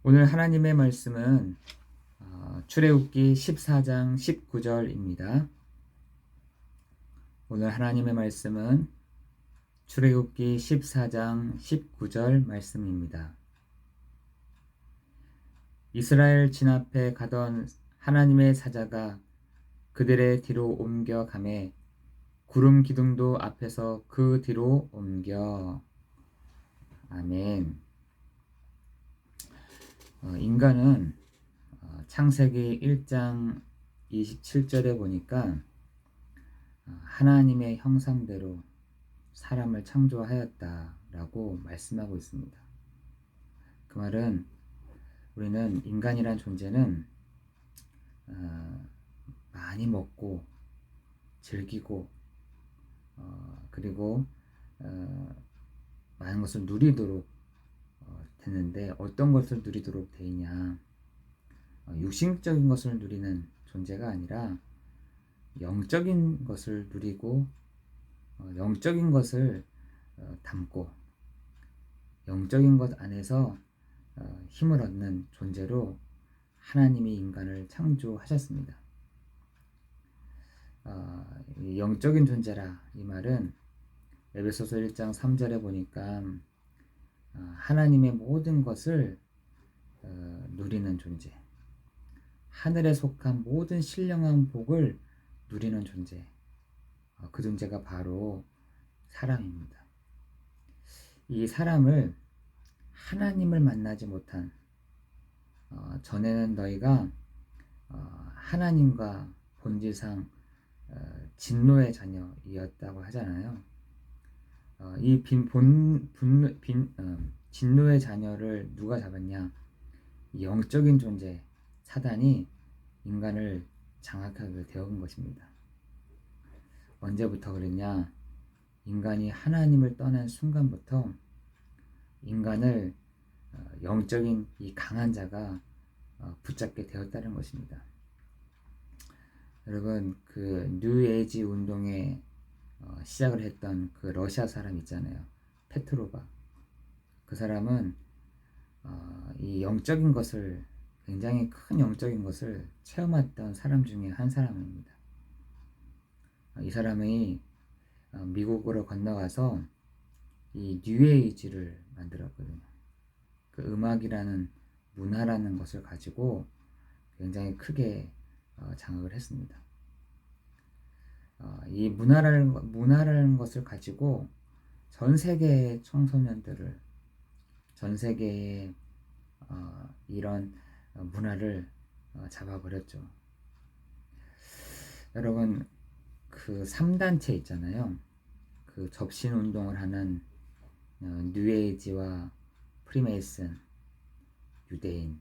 오늘 하나님의 말씀은 출애굽기 14장 19절입니다. 오늘 하나님의 말씀은 출애굽기 14장 19절 말씀입니다. 이스라엘 진앞에 가던 하나님의 사자가 그들의 뒤로 옮겨 가매 구름 기둥도 앞에서 그 뒤로 옮겨. 아멘. 인간은 창세기 1장 27절에 보니까 하나님의 형상대로 사람을 창조하였다라고 말씀하고 있습니다. 그 말은 우리는 인간이란 존재는 많이 먹고 즐기고 그리고 많은 것을 누리도록 됐는데 어떤 것을 누리도록 돼 있냐? 육신적인 것을 누리는 존재가 아니라 영적인 것을 누리고 영적인 것을 담고 영적인 것 안에서 힘을 얻는 존재로 하나님이 인간을 창조하셨습니다. 영적인 존재라 이 말은 에베소서 1장 3절에 보니까 하나님의 모든 것을 누리는 존재, 하늘에 속한 모든 신령한 복을 누리는 존재, 그 존재가 바로 사람입니다. 이 사람을 하나님을 만나지 못한 전에는 너희가 하나님과 본질상 진노의 자녀이었다고 하잖아요. 이 진노의 자녀를 누가 잡았냐? 영적인 존재 사단이 인간을 장악하게 되어온 것입니다. 언제부터 그랬냐? 인간이 하나님을 떠난 순간부터 인간을 영적인 이 강한 자가 붙잡게 되었다는 것입니다. 여러분, 그 뉴에이지 운동에 시작을 했던 그 러시아 사람 있잖아요. 페트로바. 그 사람은 이 영적인 것을, 굉장히 큰 영적인 것을 체험했던 사람 중에 한 사람입니다. 이 사람이 미국으로 건너가서 이 뉴에이지를 만들었거든요. 그 음악이라는 문화라는 것을 가지고 굉장히 크게 장악을 했습니다. 이 문화라는 것을 가지고 전 세계의 청소년들을, 전 세계의 이런 문화를 잡아버렸죠. 여러분, 그 3단체 있잖아요. 그 접신 운동을 하는 뉴에이지와 프리메이슨, 유대인,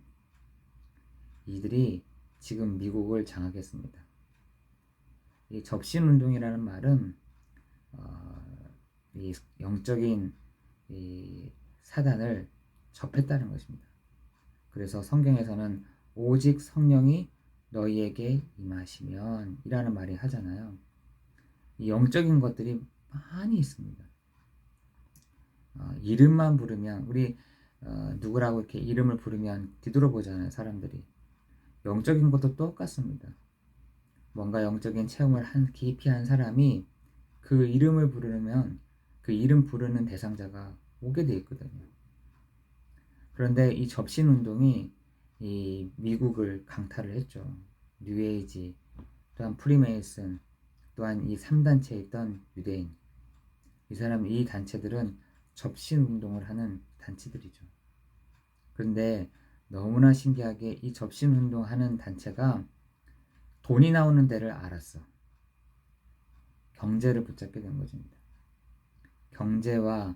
이들이 지금 미국을 장악했습니다. 이 접신 운동이라는 말은 이 영적인 이 사단을 접했다는 것입니다. 그래서 성경에서는 오직 성령이 너희에게 임하시면 이라는 말이 하잖아요. 이 영적인 것들이 많이 있습니다. 이름만 부르면 우리 누구라고 이렇게 이름을 부르면 뒤돌아보잖아요. 사람들이. 영적인 것도 똑같습니다. 뭔가 영적인 체험을 깊이 한 사람이 그 이름을 부르면 그 이름 부르는 대상자가 오게 돼 있거든요. 그런데 이 접신 운동이 이 미국을 강타를 했죠. 뉴에이지, 또한 프리메이슨, 또한 이 3단체에 있던 유대인, 이 단체들은 접신 운동을 하는 단체들이죠. 그런데 너무나 신기하게 이 접신 운동하는 단체가 돈이 나오는 데를 알았어. 경제를 붙잡게 된 것입니다. 경제와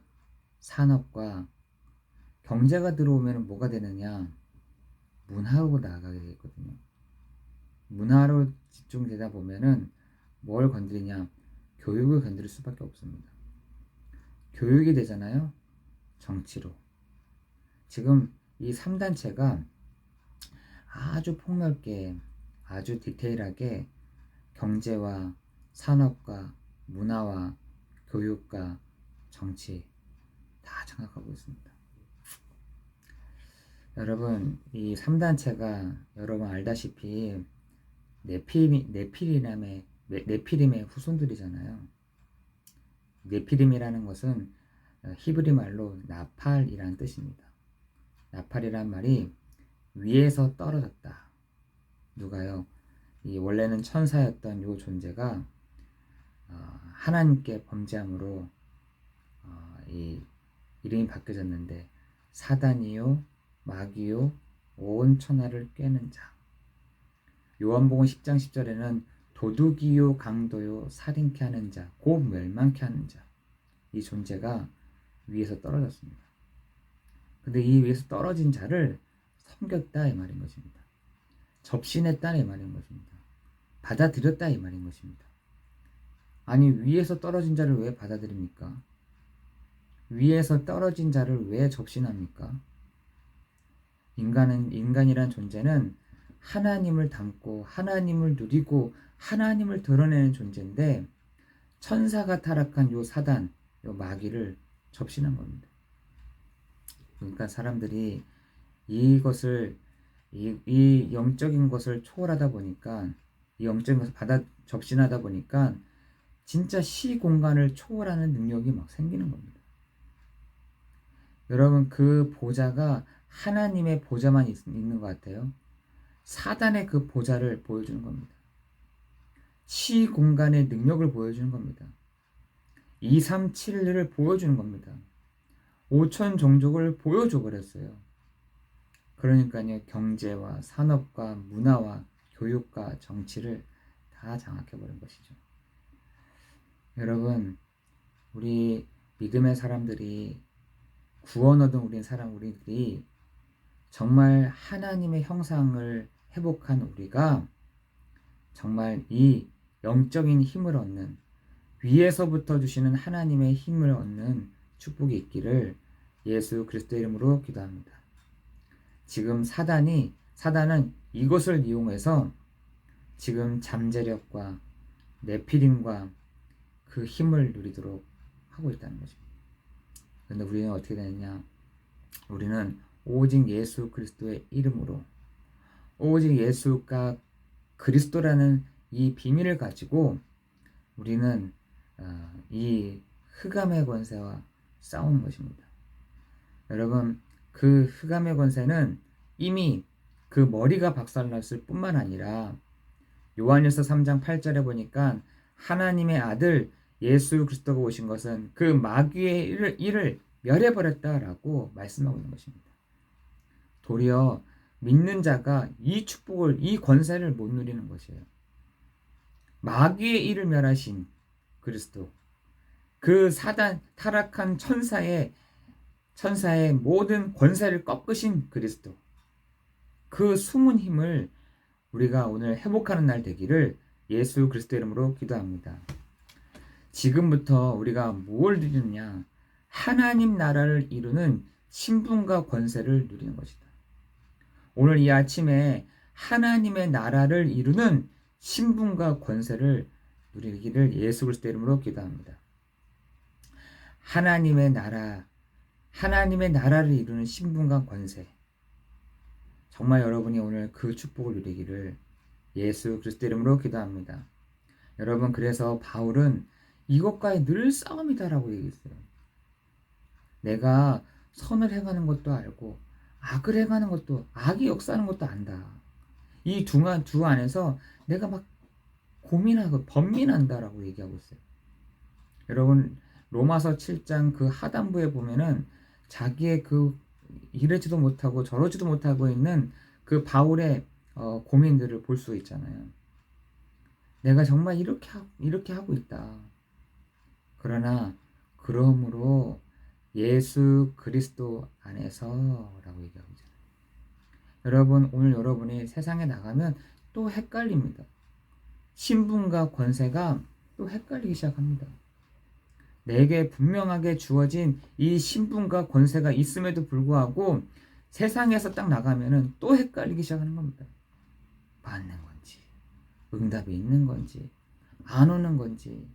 산업과 경제가 들어오면 뭐가 되느냐? 문화로 나아가게 되거든요. 문화로 집중되다 보면은 뭘 건드리냐? 교육을 건드릴 수밖에 없습니다. 교육이 되잖아요. 정치로. 지금 이 3단체가 아주 폭넓게, 아주 디테일하게 경제와 산업과 문화와 교육과 정치 다 장악하고 있습니다. 여러분, 이 3단체가 여러분 알다시피 네피림의 후손들이잖아요. 네피림이라는 것은 히브리 말로 나팔이라는 뜻입니다. 나팔이란 말이 위에서 떨어졌다. 누가요? 이 원래는 천사였던 요 존재가 하나님께 범죄함으로 이 이름이 바뀌어졌는데 사단이요 마귀요 온 천하를 꿰는 자. 요한복음 10장 10절에는 도둑이요 강도요 살인케 하는 자, 곧 멸망케 하는 자. 이 존재가 위에서 떨어졌습니다. 근데 이 위에서 떨어진 자를 섬겼다 이 말인 것입니다. 접신했다 이 말인 것입니다. 받아들였다 이 말인 것입니다. 아니 위에서 떨어진 자를 왜 받아들입니까? 위에서 떨어진 자를 왜 접신합니까? 인간이란 존재는 하나님을 닮고 하나님을 누리고 하나님을 드러내는 존재인데 천사가 타락한 요 사단, 요 마귀를 접신한 겁니다. 그러니까 사람들이 이 영적인 것을 초월하다 보니까 이 영적인 것을 받아 접신하다 보니까 진짜 시공간을 초월하는 능력이 막 생기는 겁니다. 여러분 그 보좌가 하나님의 보좌만 있는 것 같아요. 사단의 그 보좌를 보여주는 겁니다. 시공간의 능력을 보여주는 겁니다. 237을 보여주는 겁니다. 5천 종족을 보여줘 버렸어요. 그러니까요 경제와 산업과 문화와 교육과 정치를 다 장악해버린 것이죠. 여러분 우리 믿음의 사람들이 구원 얻은 우리들이 정말 하나님의 형상을 회복한 우리가 정말 이 영적인 힘을 얻는 위에서부터 주시는 하나님의 힘을 얻는 축복이 있기를 예수 그리스도의 이름으로 기도합니다. 지금 사단은 이것을 이용해서 지금 잠재력과 네피림과 그 힘을 누리도록 하고 있다는 것입니다. 그런데 우리는 어떻게 되느냐? 우리는 오직 예수 그리스도의 이름으로 오직 예수가 그리스도라는 이 비밀을 가지고 우리는 이 흑암의 권세와 싸우는 것입니다. 여러분 그 흑암의 권세는 이미 그 머리가 박살났을 뿐만 아니라 요한일서 3장 8절에 보니까 하나님의 아들 예수 그리스도가 오신 것은 그 마귀의 일을 멸해버렸다라고 말씀하고 있는 것입니다. 도리어 믿는 자가 이 축복을, 이 권세를 못 누리는 것이에요. 마귀의 일을 멸하신 그리스도, 그 사단 타락한 천사의 모든 권세를 꺾으신 그리스도, 그 숨은 힘을 우리가 오늘 회복하는 날 되기를 예수 그리스도 이름으로 기도합니다. 지금부터 우리가 뭘 누리느냐? 하나님 나라를 이루는 신분과 권세를 누리는 것이다. 오늘 이 아침에 하나님의 나라를 이루는 신분과 권세를 누리기를 예수 그리스도 이름으로 기도합니다. 하나님의 나라를 이루는 신분과 권세. 정말 여러분이 오늘 그 축복을 누리기를 예수 그리스도 이름으로 기도합니다. 여러분 그래서 바울은 이것과의 늘 싸움이다라고 얘기했어요. 내가 선을 행하는 것도 알고 악을 행하는 것도 악이 역사하는 것도 안다. 이 두 안에서 내가 막 고민하고 번민한다라고 얘기하고 있어요. 여러분 로마서 7장 그 하단부에 보면은 자기의 그 이러지도 못하고 저러지도 못하고 있는 그 바울의 고민들을 볼 수 있잖아요. 내가 정말 이렇게 하고 있다. 그러나 그러므로 예수 그리스도 안에서라고 얘기하고 있잖아요. 여러분 오늘 여러분이 세상에 나가면 또 헷갈립니다. 신분과 권세가 또 헷갈리기 시작합니다. 내게 분명하게 주어진 이 신분과 권세가 있음에도 불구하고 세상에서 딱 나가면은 또 헷갈리기 시작하는 겁니다. 맞는 건지, 응답이 있는 건지, 안 오는 건지.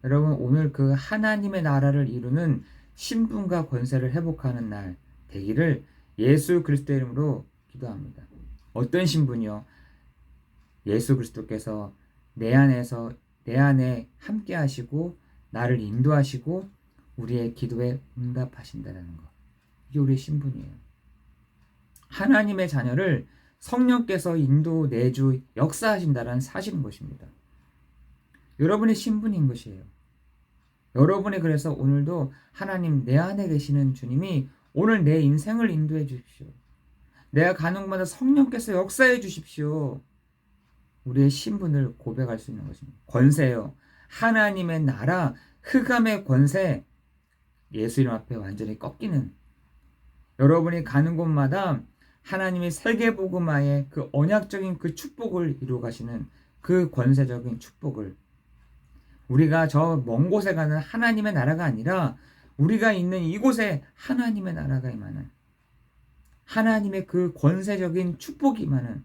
여러분 오늘 그 하나님의 나라를 이루는 신분과 권세를 회복하는 날 되기를 예수 그리스도의 이름으로 기도합니다. 어떤 신분이요? 예수 그리스도께서 내 안에 함께 하시고 나를 인도하시고 우리의 기도에 응답하신다는 것. 이게 우리의 신분이에요. 하나님의 자녀를 성령께서 인도 내주 역사하신다는 사실인 것입니다. 여러분의 신분인 것이에요. 여러분이 그래서 오늘도 하나님 내 안에 계시는 주님이 오늘 내 인생을 인도해 주십시오. 내가 가는 곳마다 성령께서 역사해 주십시오. 우리의 신분을 고백할 수 있는 것입니다. 권세요. 하나님의 나라, 흑암의 권세, 예수 이름 앞에 완전히 꺾이는, 여러분이 가는 곳마다 하나님의 세계복음화의 그 언약적인 그 축복을 이루어 가시는 그 권세적인 축복을, 우리가 저 먼 곳에 가는 하나님의 나라가 아니라 우리가 있는 이곳에 하나님의 나라가 임하는, 하나님의 그 권세적인 축복이 임하는,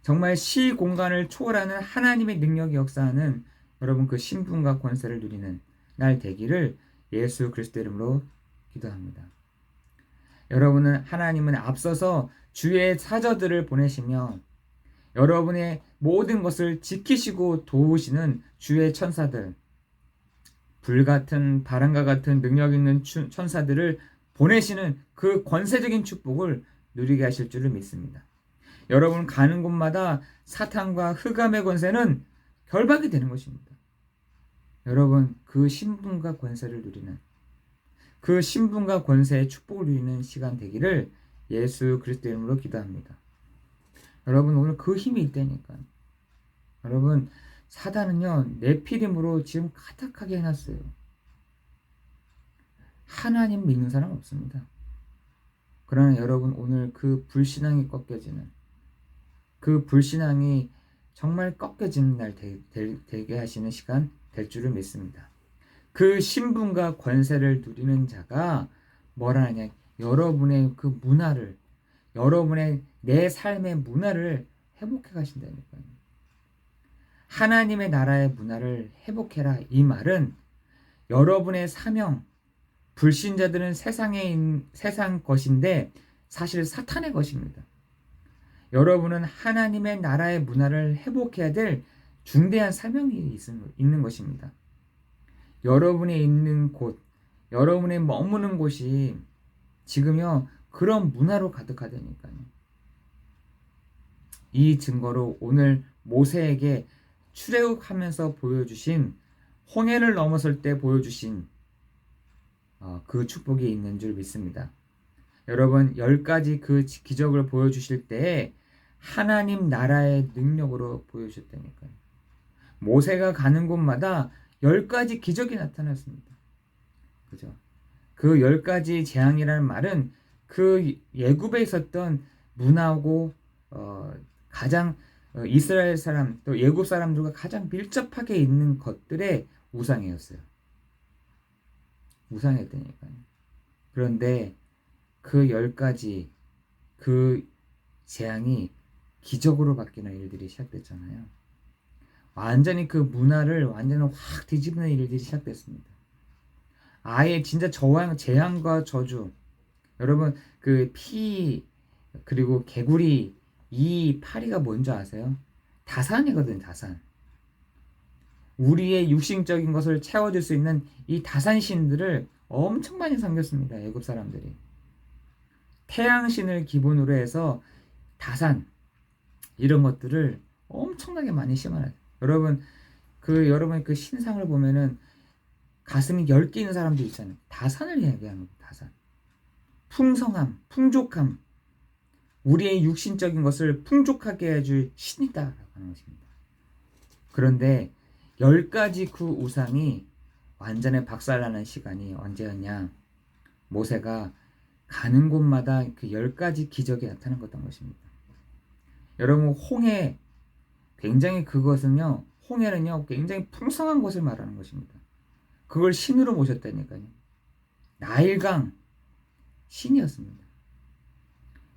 정말 시 공간을 초월하는 하나님의 능력이 역사하는 여러분 그 신분과 권세를 누리는 날 되기를 예수 그리스도 이름으로 기도합니다. 하나님은 앞서서 주의 사저들을 보내시며 여러분의 모든 것을 지키시고 도우시는 주의 천사들, 불같은 바람과 같은 능력 있는 천사들을 보내시는 그 권세적인 축복을 누리게 하실 줄을 믿습니다. 여러분 가는 곳마다 사탄과 흑암의 권세는 결박이 되는 것입니다. 여러분 그 신분과 권세를 누리는, 그 신분과 권세의 축복을 누리는 시간 되기를 예수 그리스도 이름으로 기도합니다. 여러분 오늘 그 힘이 있다니까요. 여러분 사단은요 네피림으로 지금 가득하게 해놨어요. 하나님 믿는 사람 없습니다. 그러나 여러분 오늘 그 불신앙이 꺾여지는, 그 불신앙이 정말 꺾여지는 날 되게 하시는 시간 될 줄을 믿습니다. 그 신분과 권세를 누리는 자가 뭐라 하냐, 여러분의 그 문화를, 여러분의 내 삶의 문화를 회복해 가신다니까요. 하나님의 나라의 문화를 회복해라, 이 말은 여러분의 사명, 불신자들은 세상 것인데 사실 사탄의 것입니다. 여러분은 하나님의 나라의 문화를 회복해야 될 중대한 사명이 있는 것입니다. 여러분이 있는 곳, 여러분의 머무는 곳이 지금요 그런 문화로 가득하다니까요. 이 증거로 오늘 모세에게 출애굽하면서 보여주신, 홍해를 넘어설 때 보여주신 그 축복이 있는 줄 믿습니다. 여러분 10가지 그 기적을 보여주실 때에 하나님 나라의 능력으로 보여주셨다니까요. 모세가 가는 곳마다 10가지 기적이 나타났습니다. 그죠? 그 10가지 재앙이라는 말은 그 예굽에 있었던 문화고 가장 이스라엘 사람 또 예굽 사람들과 가장 밀접하게 있는 것들의 우상이었어요. 우상이었다니까요. 그런데 그 10가지 그 재앙이 기적으로 바뀌는 일들이 시작됐잖아요. 완전히 그 문화를 완전히 확 뒤집는 일들이 시작됐습니다. 아예 진짜 재앙과 저주. 여러분 그 피 그리고 개구리, 이 파리가 뭔지 아세요? 다산이거든, 다산. 우리의 육신적인 것을 채워줄 수 있는 이 다산신들을 엄청 많이 섬겼습니다. 애굽 사람들이. 태양신을 기본으로 해서 다산, 이런 것들을 엄청나게 많이 심어놔요. 여러분 그 신상을 보면은 가슴이 10개 있는 사람도 있잖아요. 다산을 얘기하는 거예요. 다산. 풍성함, 풍족함, 우리의 육신적인 것을 풍족하게 해줄 신이다라고 하는 것입니다. 그런데 10가지 그 우상이 완전히 박살나는 시간이 언제였냐? 모세가 가는 곳마다 그 10가지 기적이 나타난 것입니다. 여러분 홍해, 굉장히 그것은요, 홍해는요 굉장히 풍성한 것을 말하는 것입니다. 그걸 신으로 모셨다니까요. 나일강, 신이었습니다.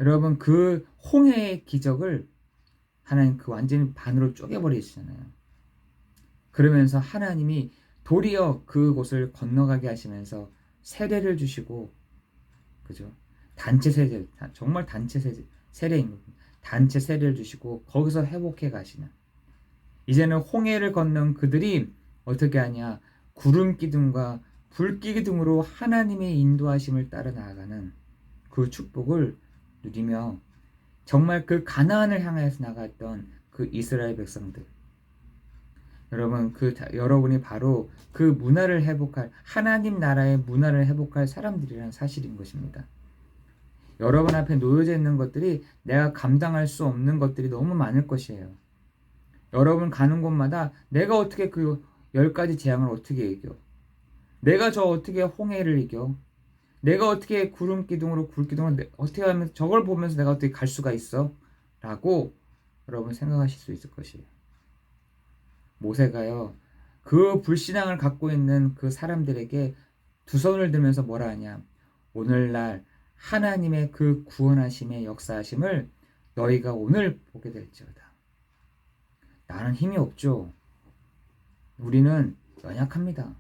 여러분 그 홍해의 기적을 하나님 그 완전히 반으로 쪼개버리시잖아요. 그러면서 하나님이 도리어 그곳을 건너가게 하시면서 세례를 주시고, 그죠? 단체 세례, 정말 단체 세례인 겁니다. 단체 세례를 주시고 거기서 회복해 가시는, 이제는 홍해를 건넌 그들이 어떻게 하냐, 구름 기둥과 불 기둥으로 하나님의 인도하심을 따라 나아가는 그 축복을 누리며 정말 그 가나안을 향해서 나갔던 그 이스라엘 백성들, 여러분, 여러분이 바로 그 문화를 회복할, 하나님 나라의 문화를 회복할 사람들이라는 사실인 것입니다. 여러분 앞에 놓여져 있는 것들이 내가 감당할 수 없는 것들이 너무 많을 것이에요. 여러분 가는 곳마다 내가 어떻게 그 10가지 재앙을 어떻게 이겨? 내가 저 어떻게 홍해를 이겨? 내가 어떻게 구름 기둥으로 불 기둥으로 어떻게 하면 저걸 보면서 내가 어떻게 갈 수가 있어? 라고 여러분 생각하실 수 있을 것이에요. 모세가요, 그 불신앙을 갖고 있는 그 사람들에게 두 손을 들면서 뭐라 하냐, 오늘날 하나님의 그 구원하심의 역사하심을 너희가 오늘 보게 될지어다. 나는 힘이 없죠. 우리는 연약합니다.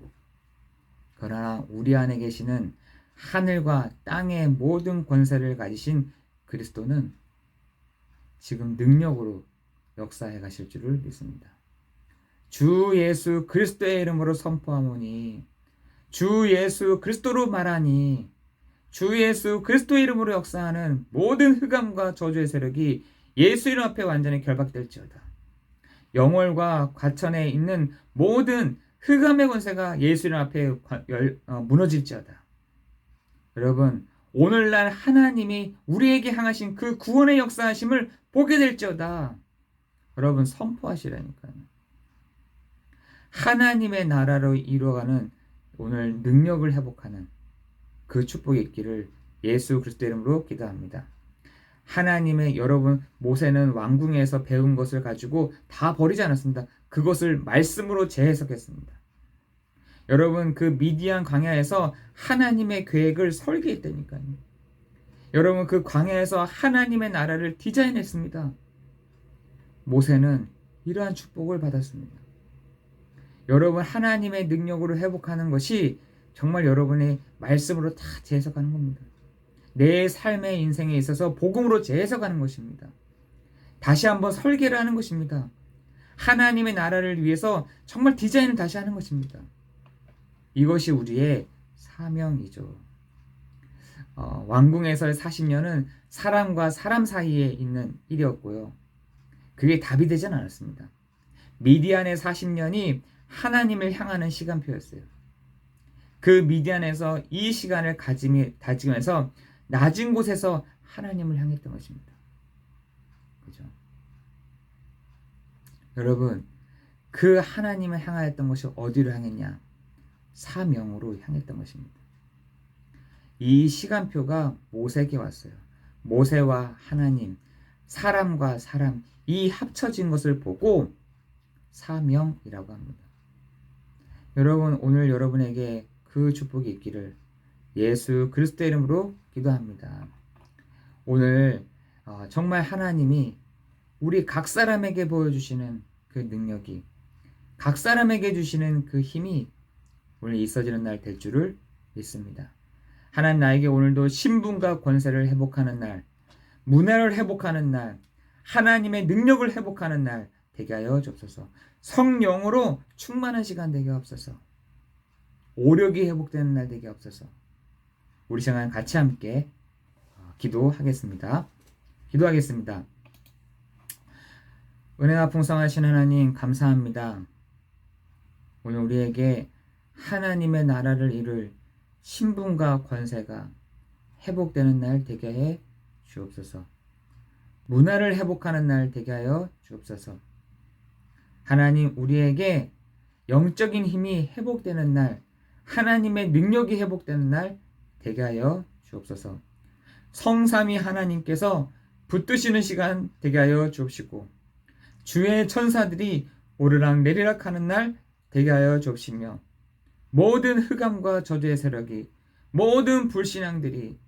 그러나 우리 안에 계시는 하늘과 땅의 모든 권세를 가지신 그리스도는 지금 능력으로 역사해 가실 줄을 믿습니다. 주 예수 그리스도의 이름으로 선포하노니, 주 예수 그리스도로 말하니, 주 예수 그리스도의 이름으로 역사하는 모든 흑암과 저주의 세력이 예수 이름 앞에 완전히 결박될지어다. 영월과 과천에 있는 모든 흑암의 권세가 예수 이름 앞에 무너질지어다. 여러분, 오늘날 하나님이 우리에게 향하신 그 구원의 역사하심을 보게 될지어다. 여러분, 선포하시라니까요. 하나님의 나라로 이루어가는 오늘 능력을 회복하는 그 축복이 있기를 예수 그리스도 이름으로 기도합니다. 하나님의, 여러분, 모세는 왕궁에서 배운 것을 가지고 다 버리지 않았습니다. 그것을 말씀으로 재해석했습니다. 여러분, 그 미디안 광야에서 하나님의 계획을 설계했다니까요. 여러분, 그 광야에서 하나님의 나라를 디자인했습니다. 모세는 이러한 축복을 받았습니다. 여러분, 하나님의 능력으로 회복하는 것이 정말 여러분의 말씀으로 다 재해석하는 겁니다. 내 삶의 인생에 있어서 복음으로 재해석하는 것입니다. 다시 한번 설계를 하는 것입니다. 하나님의 나라를 위해서 정말 디자인을 다시 하는 것입니다. 이것이 우리의 사명이죠. 왕궁에서의 40년은 사람과 사람 사이에 있는 일이었고요. 그게 답이 되진 않았습니다. 미디안의 40년이 하나님을 향하는 시간표였어요. 그 미디안에서 이 시간을 다지면서 낮은 곳에서 하나님을 향했던 것입니다. 그죠? 여러분, 그 하나님을 향하였던 것이 어디로 향했냐? 사명으로 향했던 것입니다. 이 시간표가 모세에게 왔어요. 모세와 하나님, 사람과 사람, 이 합쳐진 것을 보고 사명이라고 합니다. 여러분, 오늘 여러분에게 그 축복이 있기를 예수 그리스도의 이름으로 기도합니다. 오늘 정말 하나님이 우리 각 사람에게 보여주시는 그 능력이, 각 사람에게 주시는 그 힘이 오늘 있어지는 날 될 줄을 믿습니다. 하나님, 나에게 오늘도 신분과 권세를 회복하는 날, 문화를 회복하는 날, 하나님의 능력을 회복하는 날 되게 하여 주옵소서. 성령으로 충만한 시간 되게 하옵소서. 오력이 회복되는 날 되게 하옵소서. 우리 시간 같이 함께 기도하겠습니다. 기도하겠습니다. 은혜가 풍성하신 하나님, 감사합니다. 오늘 우리에게 하나님의 나라를 이룰 신분과 권세가 회복되는 날 되게 해 주옵소서. 문화를 회복하는 날 되게 하여 주옵소서. 하나님, 우리에게 영적인 힘이 회복되는 날, 하나님의 능력이 회복되는 날 되게 하여 주옵소서. 성삼위 하나님께서 붙드시는 시간 되게 하여 주옵시고, 주의 천사들이 오르락 내리락 하는 날 되게 하여 주옵시며, 모든 흑암과 저주의 세력이, 모든 불신앙들이,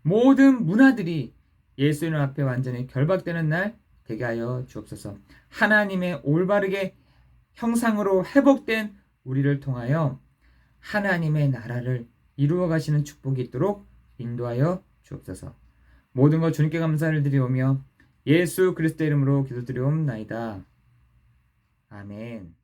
모든 문화들이 예수님 앞에 완전히 결박되는 날 되게 하여 주옵소서. 하나님의 올바르게 형상으로 회복된 우리를 통하여 하나님의 나라를 이루어 가시는 축복이 있도록 인도하여 주옵소서. 모든 것 주님께 감사를 드리오며 예수 그리스도 이름으로 기도드리옵나이다. 아멘.